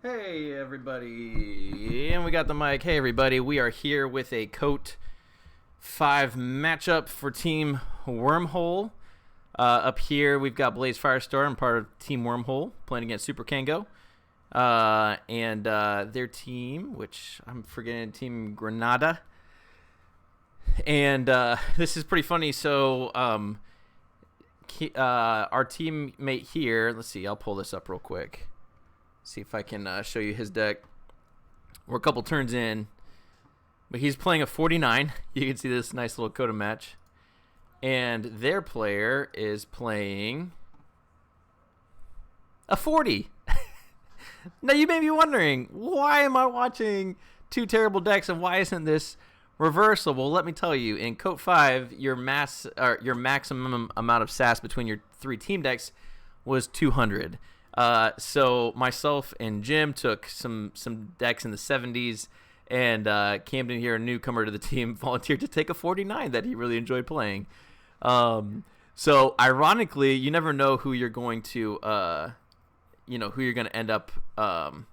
Hey everybody, and we got the mic. Hey everybody, we are here with a KOTE 5 matchup for Team Wormhole. Up here we've got BlazeFirestar. I'm part of Team Wormhole, playing against Super Kango. And their team, which I'm forgetting, Team Granada. And this is pretty funny. So our teammate here, let's see, I'll pull this up real quick. See if I can show you his deck. We're a couple turns in, but he's playing a 49. You can see this nice little KOTE match. And their player is playing a 40. Now you may be wondering, why am I watching two terrible decks and why isn't this reversal? Well, let me tell you, in KOTE 5, your maximum amount of SAS between your three team decks was 200. So myself and Jim took some decks in the 70s, and Camden here, a newcomer to the team, volunteered to take a 49 that he really enjoyed playing. So ironically, you never know who you're going to, who you're going to end up, who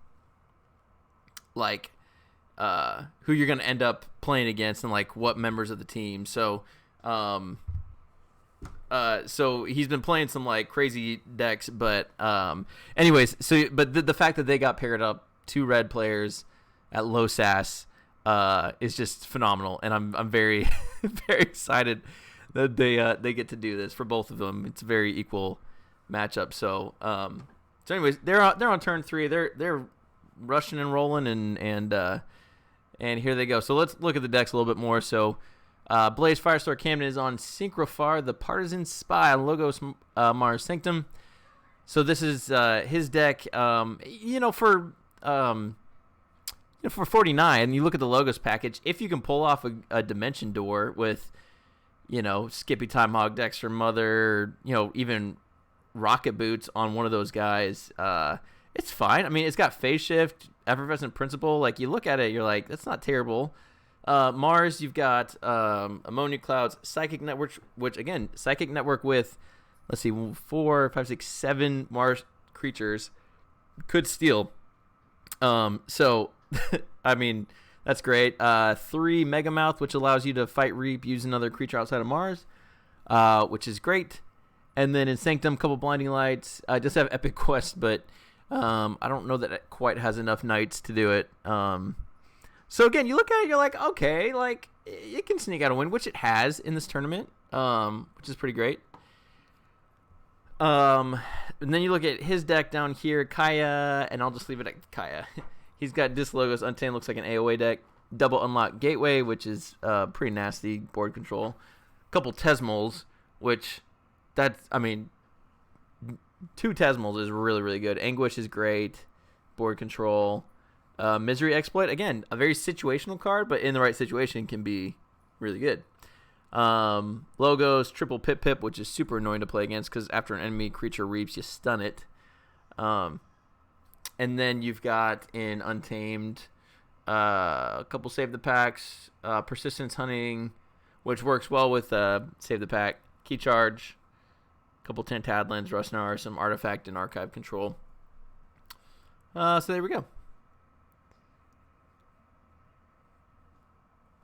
you're going to end up playing against, and like what members of the team. So, so he's been playing some like crazy decks, but anyways, but the fact that they got paired up, two red players at low SAS, is just phenomenal, and I'm very very excited that they get to do this for both of them. It's a very equal matchup. So anyways, they're on turn 3. They're rushing and rolling, and here they go. So let's look at the decks a little bit more. So BlazeFirestar Camden is on Synchrofar, the Partisan Spy on Logos Mars Sanctum. So this is his deck. For 49, you look at the Logos package. If you can pull off a Dimension Door with, Skippy Timehog, Dexter Mother, even Rocket Boots on one of those guys, it's fine. I mean, it's got Phase Shift, Effervescent Principle. Like, you look at it, you're like, that's not terrible. Mars, you've got Ammonia Clouds, Psychic Network, which again, Psychic Network with, let's see, 4, 5, 6, 7 Mars creatures could steal. So, I mean, that's great. 3 Megamouth, which allows you to fight Reap, use another creature outside of Mars, which is great. And then in Sanctum, couple Blinding Lights. I just have Epic Quest, but I don't know that it quite has enough Knights to do it. So again, you look at it, you're like, okay, like it can sneak out a win, which it has in this tournament, which is pretty great. And then you look at his deck down here, Kaya, and I'll just leave it at Kaya. He's got Logos Untamed, looks like an AOA deck. Double Unlock Gateway, which is pretty nasty board control. Couple Tesmals, which two Tesmals is really, really good. Anguish is great. Board control. Misery Exploit, again, a very situational card, but in the right situation can be really good. Logos, Triple Pip, which is super annoying to play against because after an enemy creature reaps, you stun it. And then you've got in Untamed a couple Save the Packs, Persistence Hunting, which works well with Save the Pack, Key Charge, a couple Tantadlins, Rustnar, some Artifact and Archive control. So there we go.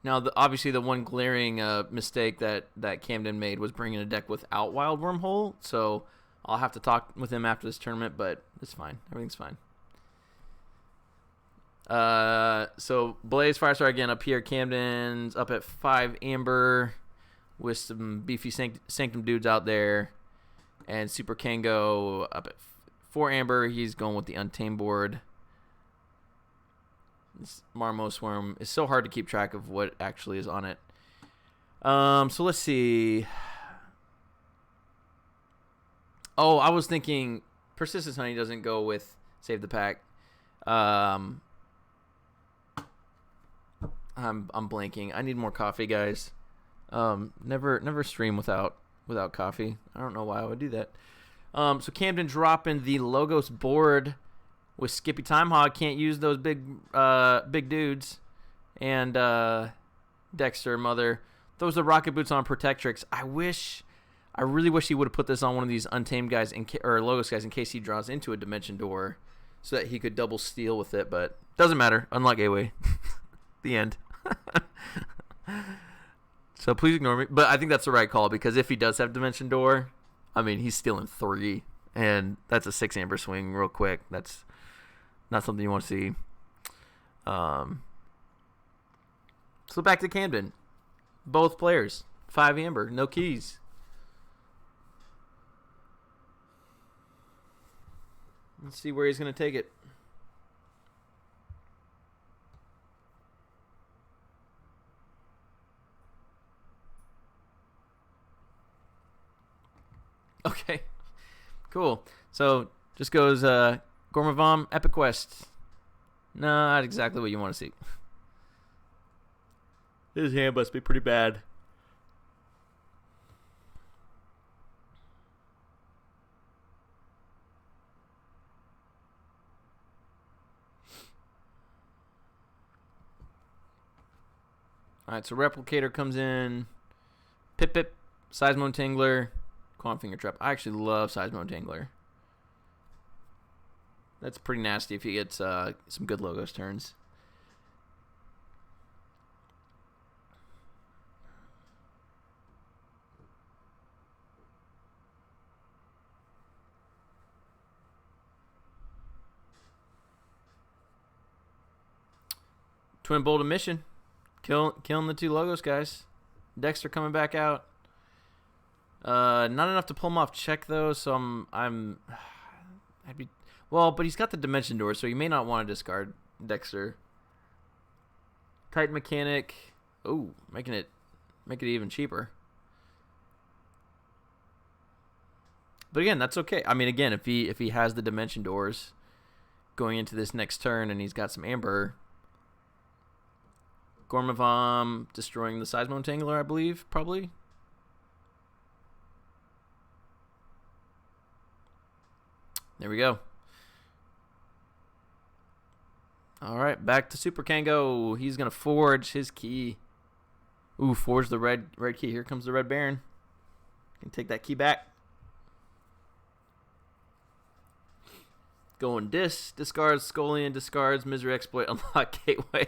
Now, obviously, the one glaring mistake that Camden made was bringing a deck without Wild Wormhole. So I'll have to talk with him after this tournament, but it's fine. Everything's fine. So BlazeFirestar again up here. Camden's up at 5 Amber with some beefy Sanctum dudes out there. And Super Kango up at 4 Amber. He's going with the Untamed board. This Marmos Worm is so hard to keep track of what actually is on it. So let's see. Oh, I was thinking Persistence Honey doesn't go with Save the Pack. I'm blanking. I need more coffee, guys. Never stream without coffee. I don't know why I would do that. So Camden dropping the Logos board with Skippy Timehog. Can't use those big dudes. And Dexter Mother. Those are Rocket Boots on Protectrix. I really wish he would have put this on one of these Untamed guys or Logos guys in case he draws into a Dimension Door. so that he could double steal with it, but doesn't matter. Unlock gateway. The end. So please ignore me. But I think that's the right call, because if he does have Dimension Door, I mean, he's stealing 3, and that's a 6 amber swing real quick. That's not something you want to see. So back to Camden. Both players, 5 amber, no keys. Let's see where he's going to take it. Okay, cool. So just goes Gormavam, Epic Quest. Not exactly what you want to see. His hand must be pretty bad. Alright, so Replicator comes in. Pip, Seismo Tangler, Quantum Finger Trap. I actually love Seismo Tangler. That's pretty nasty if he gets some good logos turns. Twin Bolt Emission. Killing the 2 logos, guys. Dexter coming back out. Not enough to pull him off check, though, so well, but he's got the Dimension Door, so you may not want to discard Dexter. Titan Mechanic. Oh, make it even cheaper. But again, that's okay. I mean, again, if he has the Dimension Doors going into this next turn and he's got some amber, Gormavam destroying the Seismo Tangler, I believe, probably. There we go. All right, back to Super Kango. He's going to forge his key. Ooh, forge the red key. Here comes the Red Baron. Can take that key back. Going discards Scolian, discards Misery Exploit, unlock Gateway.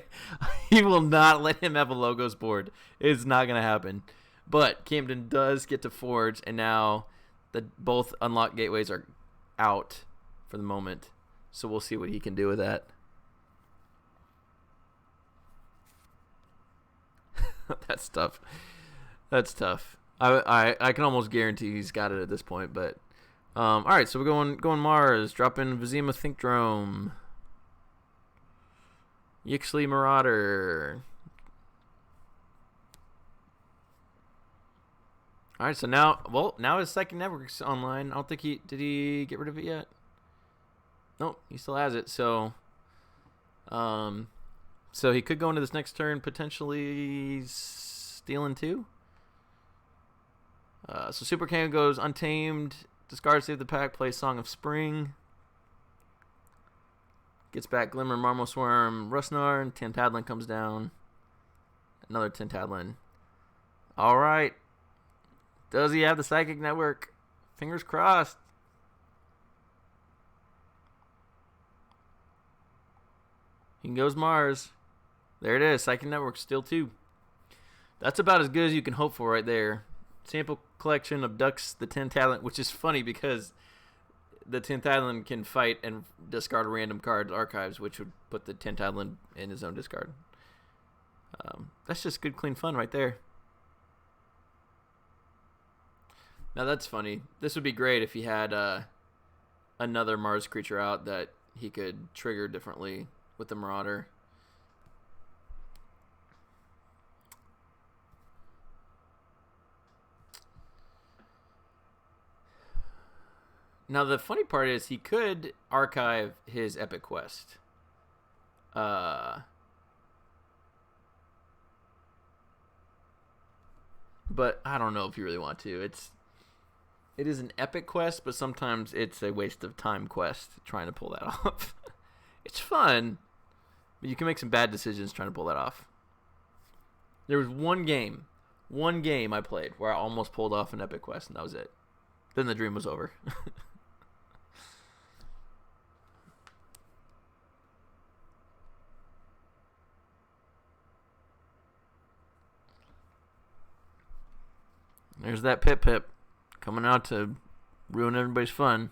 He will not let him have a logos board. It's not going to happen. But Camden does get to forge, and now both unlock gateways are out for the moment. So we'll see what he can do with that. That's tough. That's tough. I can almost guarantee he's got it at this point, but all right, so we're going Mars, dropping Vizima Thinkdrome, Yixley Marauder. All right, so now his Psychic Network's online. I don't think did he get rid of it yet? Nope, he still has it. So so he could go into this next turn potentially stealing 2. So Super Kango goes Untamed, discard Save the Pack, plays Song of Spring. Gets back Glimmer, Marmo Swarm, Rustnar, and Tantadlin comes down. Another Tantadlin. All right. Does he have the Psychic Network? Fingers crossed. He goes Mars. There it is. Psychic Network, still 2. That's about as good as you can hope for right there. Sample collection abducts the Tantadlin, which is funny because the Tantadlin can fight and discard a random card archives, which would put the Tantadlin in his own discard. That's just good, clean fun right there. Now that's funny. This would be great if he had another Mars creature out that he could trigger differently with the Marauder. Now the funny part is he could archive his Epic Quest. But I don't know if you really want to. It is an epic quest, but sometimes it's a waste of time quest trying to pull that off. It's fun, but you can make some bad decisions trying to pull that off. There was one game I played where I almost pulled off an epic quest, and that was it. Then the dream was over. There's that Pip Pip coming out to ruin everybody's fun.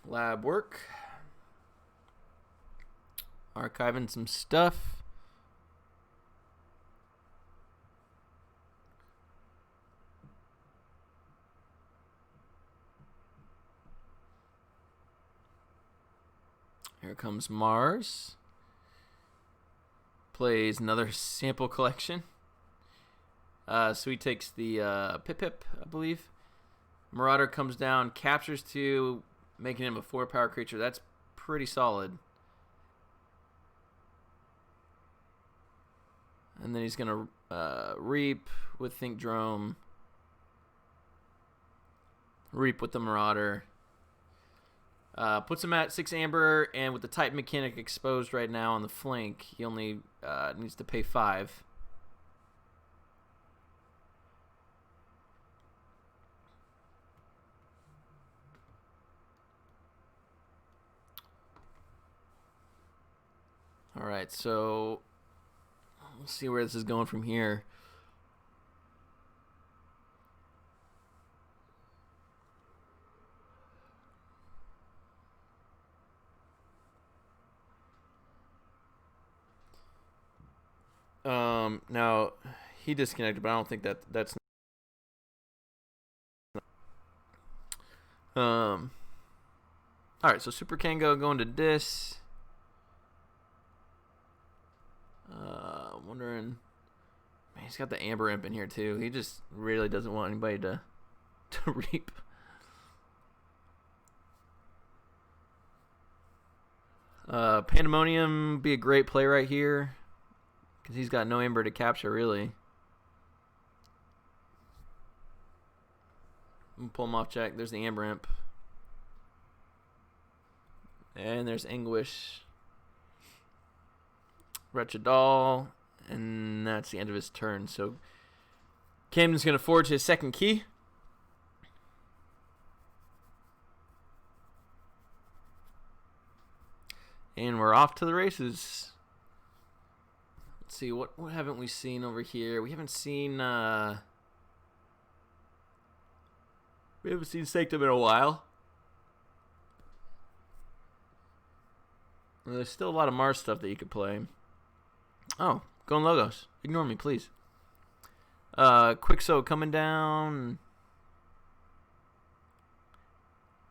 Lab work. Archiving some stuff. Here comes Mars. Plays another sample collection. So he takes the Pip Pip, I believe. Marauder comes down, captures 2, making him a 4-power creature. That's pretty solid. And then he's going to Reap with Think Drome. Reap with the Marauder. Puts him at 6 Amber, and with the Titan mechanic exposed right now on the flank, he only needs to pay 5. All right, so we'll see where this is going from here. Now he disconnected, but I don't think that's. All right, so Super Kango going to Dis. Wondering, man, he's got the Amber Imp in here too. He just really doesn't want anybody to reap. Pandemonium be a great play right here because he's got no Amber to capture really. Pull him off check. There's the Amber Imp. And there's Anguish. Wretched Doll. And that's the end of his turn. So Camden's going to forge his second key. And we're off to the races. Let's see, what haven't we seen over here? We haven't seen Sanctum in a while. Well, there's still a lot of Mars stuff that you could play. Oh, going Logos. Ignore me, please. Quixo coming down.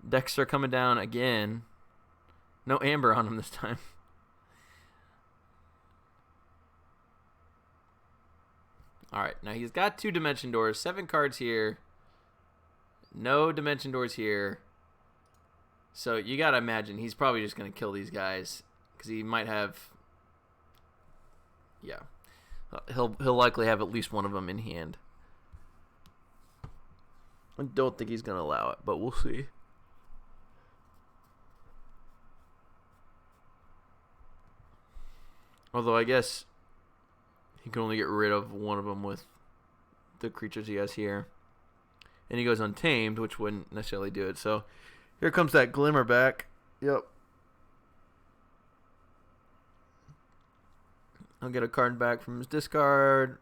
Dexter coming down again. No Amber on him this time. Alright, now he's got 2 Dimension Doors. 7 cards here. No Dimension Doors here. So you gotta imagine he's probably just gonna kill these guys. Because he might have... Yeah. He'll likely have at least one of them in hand. I don't think he's gonna allow it, but we'll see. Although I guess he can only get rid of one of them with the creatures he has here. And he goes Untamed, which wouldn't necessarily do it. So here comes that Glimmer back. Yep. I'll get a card back from his discard.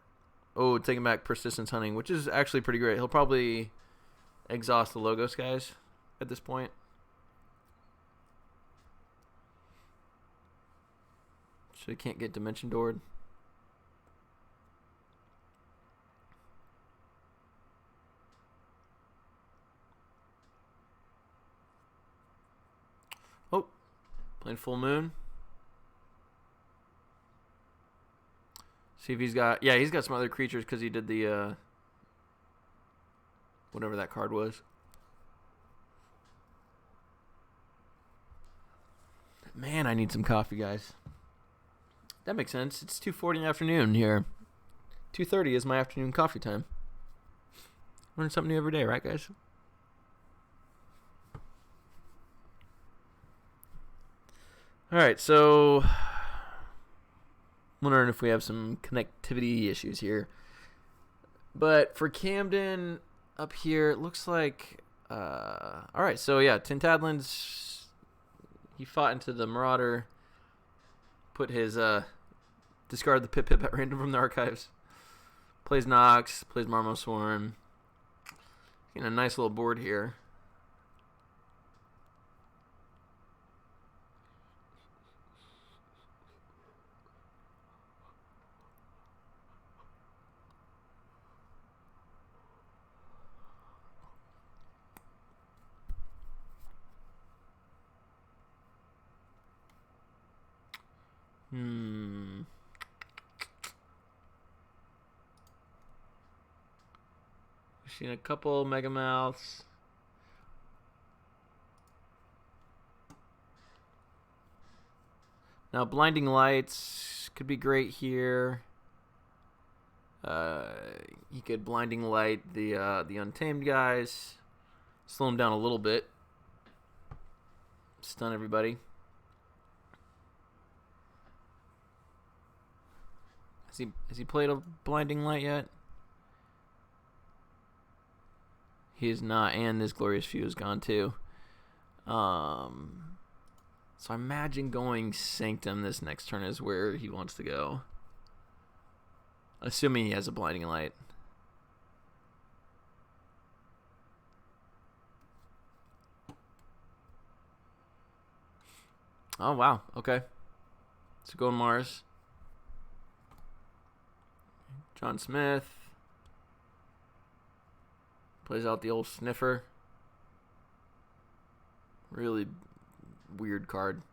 Oh, taking back Persistence Hunting, which is actually pretty great. He'll probably exhaust the Logos guys at this point. So he can't get Dimension Doored. Oh, playing Full Moon. See if he's got... Yeah, he's got some other creatures because he did the... whatever that card was. Man, I need some coffee, guys. That makes sense. It's 2:40 in the afternoon here. 2:30 is my afternoon coffee time. Learn something new every day, right, guys? All right, so... wondering if we have some connectivity issues here. But for Camden up here, it looks like... all right, so yeah, Tintadlin's... He fought into the Marauder. put his discard the Pip at random from the archives. Plays Nox, plays Marmo Swarm. Getting a nice little board here. Seen a couple Mega Mouths. Now Blinding Lights could be great here. He could Blinding Light the Untamed guys, slow them down a little bit, stun everybody. Has he played a Blinding Light yet? He is not, and this Glorious Few is gone too. So I imagine going Sanctum this next turn is where he wants to go. Assuming he has a Blinding Light. Oh, wow. Okay. So going Mars. John Smith. Plays out the old Sniffer. Really weird card.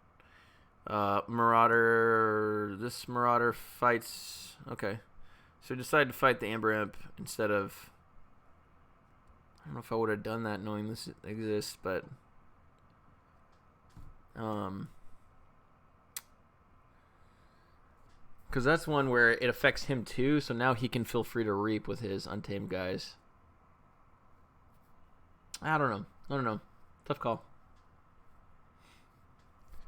Marauder. This Marauder fights. Okay. So decided to fight the Amber Imp instead of. I don't know if I would have done that knowing this exists, but. Because that's one where it affects him too, so now he can feel free to reap with his Untamed guys. I don't know. Tough call.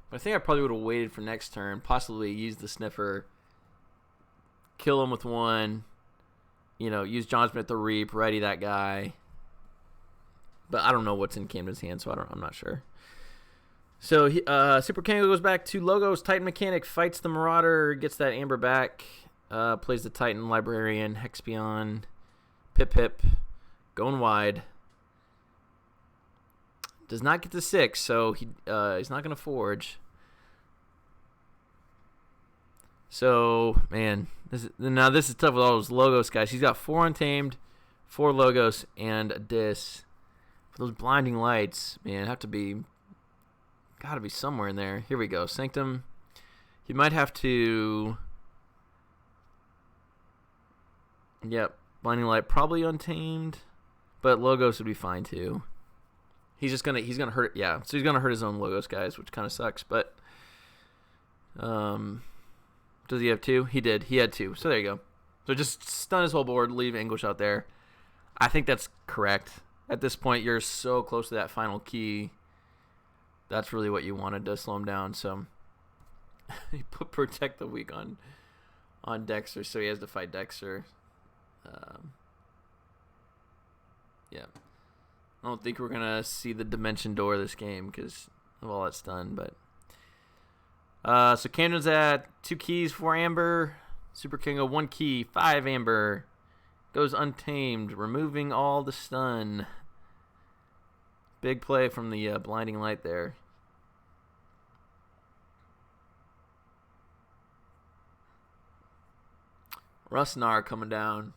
But I think I probably would have waited for next turn, possibly use the Sniffer, kill him with one, use John Smith to reap, ready that guy. But I don't know what's in Camden's hand, so I'm not sure. So Super Kango goes back to Logos. Titan Mechanic fights the Marauder, gets that Amber back, plays the Titan Librarian, Hexpion, Pip, going wide. Does not get to 6, so he's not going to forge. So, man, this is tough with all those Logos guys. He's got 4 Untamed, 4 Logos, and a Dis. For those Blinding Lights, man, got to be somewhere in there. Here we go. Sanctum. He might have to. Yep, Blinding Light probably Untamed, but Logos would be fine too. He's gonna hurt. Yeah, so he's gonna hurt his own Logos guys, which kind of sucks. But does he have 2? He did. He had 2. So there you go. So just stun his whole board, leave Anguish out there. I think that's correct. At this point, you're so close to that final key. That's really what you wanted to slow him down. So he put Protect the Weak on Dexter, so he has to fight Dexter. Yeah. I don't think we're going to see the Dimension Door this game because of all that's done. But so Camden's at 2 keys, 4 Amber. Super Kingo, 1 key, 5 Amber. Goes Untamed, removing all the stun. Big play from the Blinding Light there. Rusnar coming down.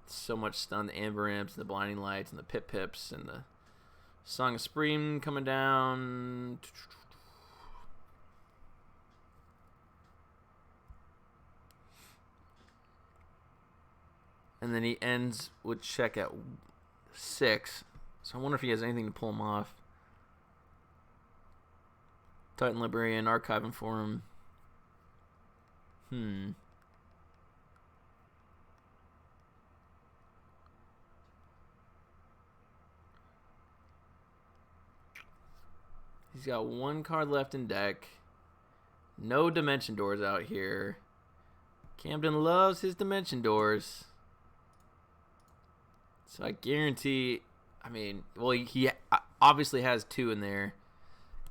So much stun. The Amber Imps, the Blinding Lights, and the Pips, and the Song of Spring coming down. And then he ends with check at 6. So I wonder if he has anything to pull him off. Titan Librarian, archiving for him. He's got 1 card left in deck. No Dimension Doors out here. Camden loves his Dimension Doors. So I guarantee, he obviously has 2 in there.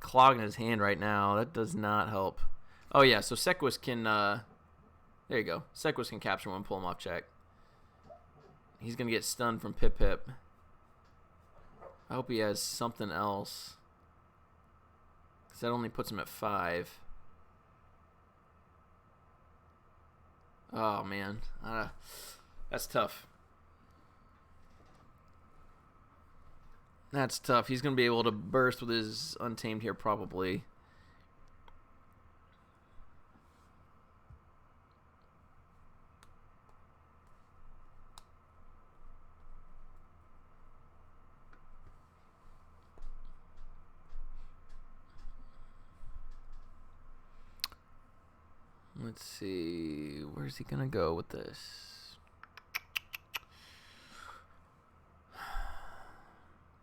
clogging his hand right now. That does not help. Oh, yeah, so Sequus can... there you go. Sequus can capture one, pull him off check. He's going to get stunned from Pip Pip. I hope he has something else. Because that only puts him at 5. Oh, man. That's tough. That's tough. He's going to be able to burst with his Untamed here, probably. Let's see. Where's he going to go with this?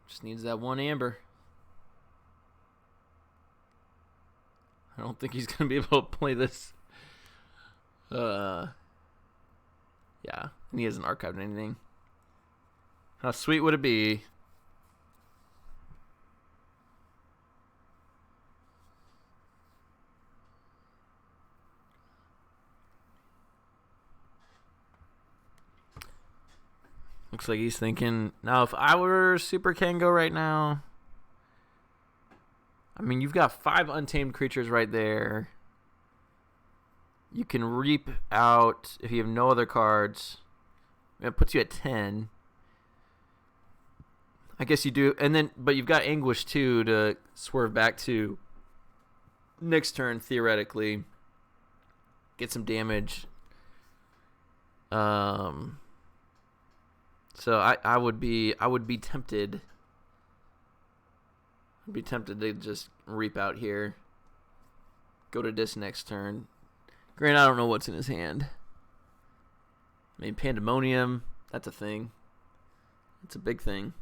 Just needs that one amber. I don't think he's going to be able to play this. Yeah. And he hasn't archived anything. How sweet would it be? Looks like he's thinking, now if I were Super Kango right now, I mean, you've got 5 untamed creatures right there. You can reap out if you have no other cards. It puts you at 10. I guess you do, and then, but you've got Anguish too to swerve back to next turn, theoretically. Get some damage. So I would be tempted. I'd be tempted to just reap out here. Go to this next turn. Granted, I don't know what's in his hand. I mean, Pandemonium, that's a thing. It's a big thing.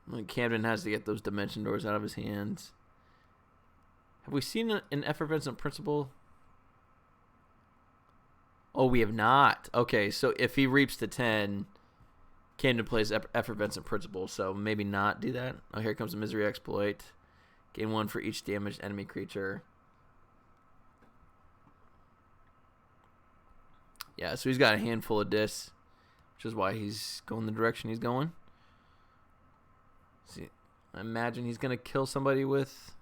Like Camden has to get those Dimension Doors out of his hands. Have we seen an Effervescent Principle? Oh, we have not. Okay, so if he reaps to 10, Camden plays Effervescent Principle, so maybe not do that. Oh, here comes a Misery Exploit. Gain 1 for each damaged enemy creature. Yeah, so he's got a handful of discs, which is why he's going the direction he's going. See, I imagine he's going to kill somebody with...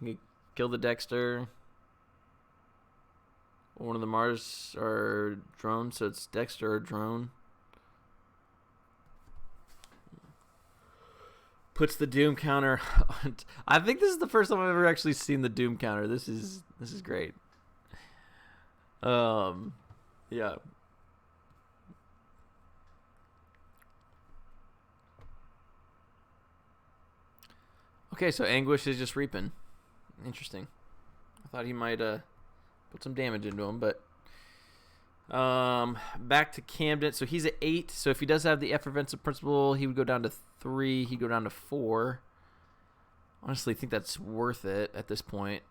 He can kill the Dexter... One of the Mars or drone, so it's Dexter or drone. Puts the Doom counter on. I think this is the first time I've ever actually seen the Doom counter. This is great. Yeah. Okay, so Anguish is just reaping. Interesting. I thought he might put some damage into him, but back to Camden. So he's at 8. So if he does have the Effervescent Principle, he would go down to 3. He'd go down to 4. Honestly, I think that's worth it at this point.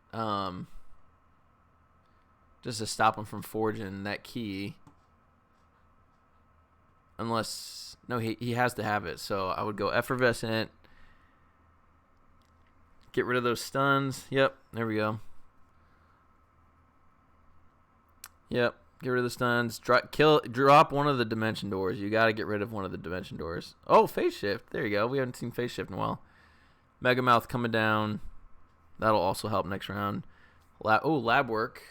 Just to stop him from forging that key. Unless, no, he has to have it. So I would go Effervescent. Get rid of those stuns. Yep, there we go. Yep, get rid of the stuns. Drop one of the Dimension Doors. You got to get rid of one of the Dimension Doors. Oh, Phase Shift. There you go. We haven't seen Phase Shift in a while. Mega Mouth coming down. That'll also help next round. Lab Work.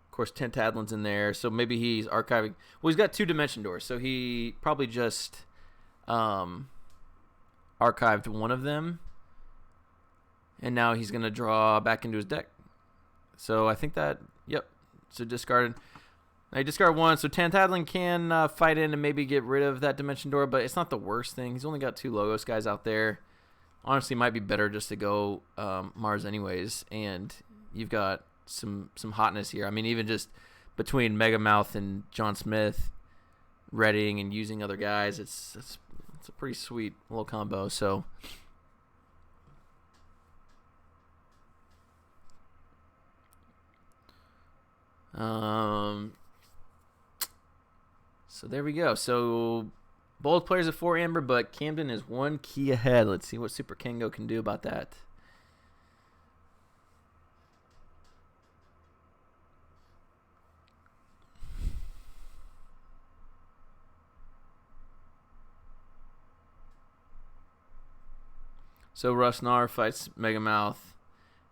Of course, Tentadlin's in there. So maybe he's archiving. Well, he's got 2 Dimension Doors. So he probably just archived one of them. And now he's going to draw back into his deck. So I think that, yep. So discarded. I discard 1. So Tantadlin can fight in and maybe get rid of that Dimension Door, but it's not the worst thing. He's only got 2 Logos guys out there. Honestly, might be better just to go Mars anyways. And you've got some hotness here. I mean, even just between Mega Mouth and John Smith, readying and using other guys, it's a pretty sweet little combo. So. So there we go. So Both players have 4 amber, but Camden is 1 key ahead. Let's see what Super Kango can do about that. So Rusnar fights Megamouth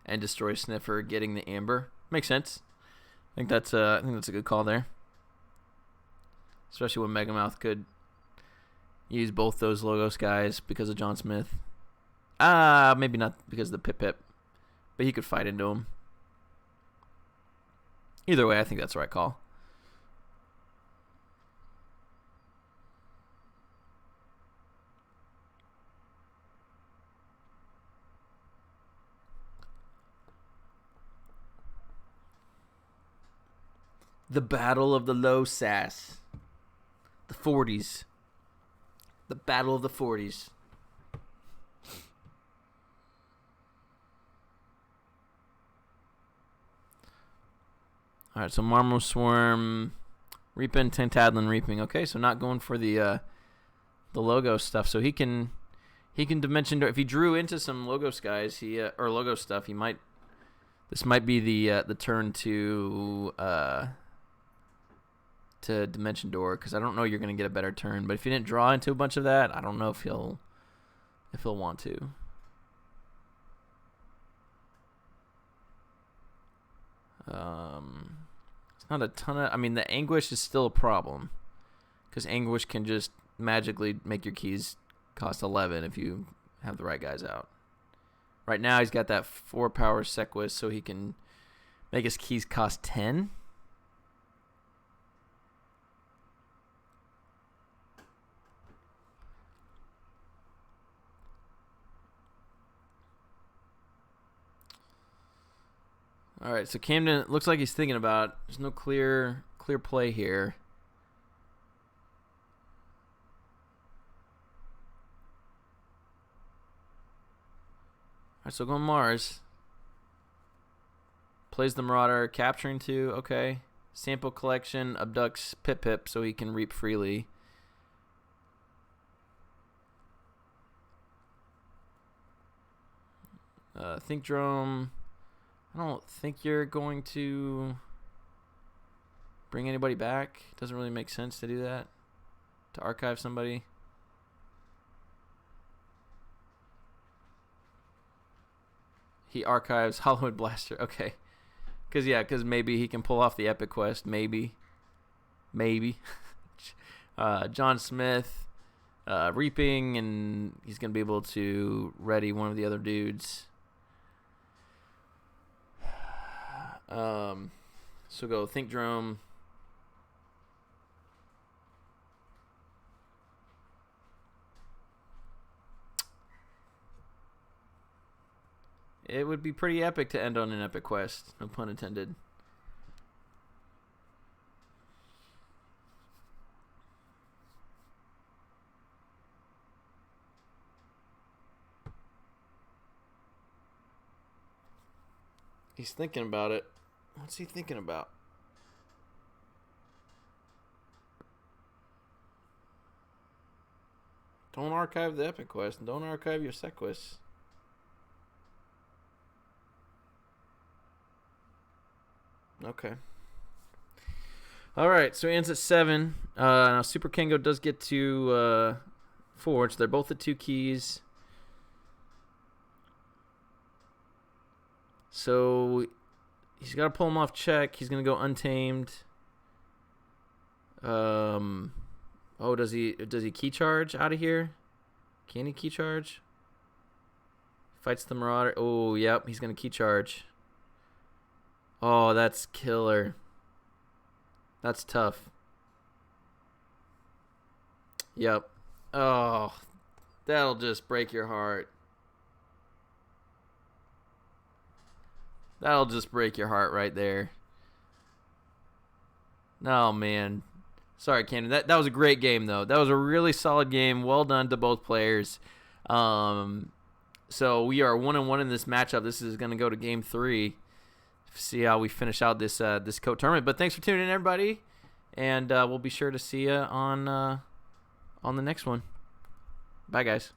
and destroys Sniffer, getting the amber. Makes sense. I think that's a good call there. Especially when Megamouth could use both those Logos guys because of John Smith. Maybe not because of the Pip, but he could fight into him. Either way, I think that's the right call. The Battle of the Low Sass. The 40s. The Battle of the 40s. Alright, so Marmo Swarm, Reaping, Tantadlin, Reaping. Okay, so not going for the logo stuff. So he can dimension if he drew into some Logos guys, or logo stuff, he might. This might be the turn to Dimension Door, because I don't know you're going to get a better turn. But if you didn't draw into a bunch of that, I don't know if he'll want to. It's not a ton of. I mean, the Anguish is still a problem, because Anguish can just magically make your keys cost 11 if you have the right guys out. Right now, he's got that 4 power Sequus, so he can make his keys cost 10. All right, so Camden looks like he's thinking about it. There's no clear play here. All right, so going Mars. Plays the Marauder, capturing 2. Okay. Sample collection, abducts Pip, so he can reap freely. Think Drome. I don't think you're going to bring anybody back. It doesn't really make sense to do that. To archive somebody. He archives Hollywood Blaster. Okay. Because maybe he can pull off the Epic Quest. Maybe. John Smith reaping, and he's going to be able to ready one of the other dudes. So go Think Drome. It would be pretty epic to end on an epic quest. No pun intended. He's thinking about it. What's he thinking about? Don't archive the epic quest, and don't archive your Sequus. Okay. All right, so he ends at 7. Now Super Kango does get to Forge. They're both at 2 keys. So he's got to pull him off check. He's going to go Untamed. Does he key charge out of here? Can he key charge? Fights the Marauder. Oh, yep, he's going to key charge. Oh, that's killer. That's tough. Yep. Oh, that'll just break your heart. That'll just break your heart right there. Oh, man. Sorry, Camden. That was a great game, though. That was a really solid game. Well done to both players. So we are 1-1 in this matchup. This is going to go to Game 3. See how we finish out this KOTE tournament. But thanks for tuning in, everybody. And we'll be sure to see you on on the next one. Bye, guys.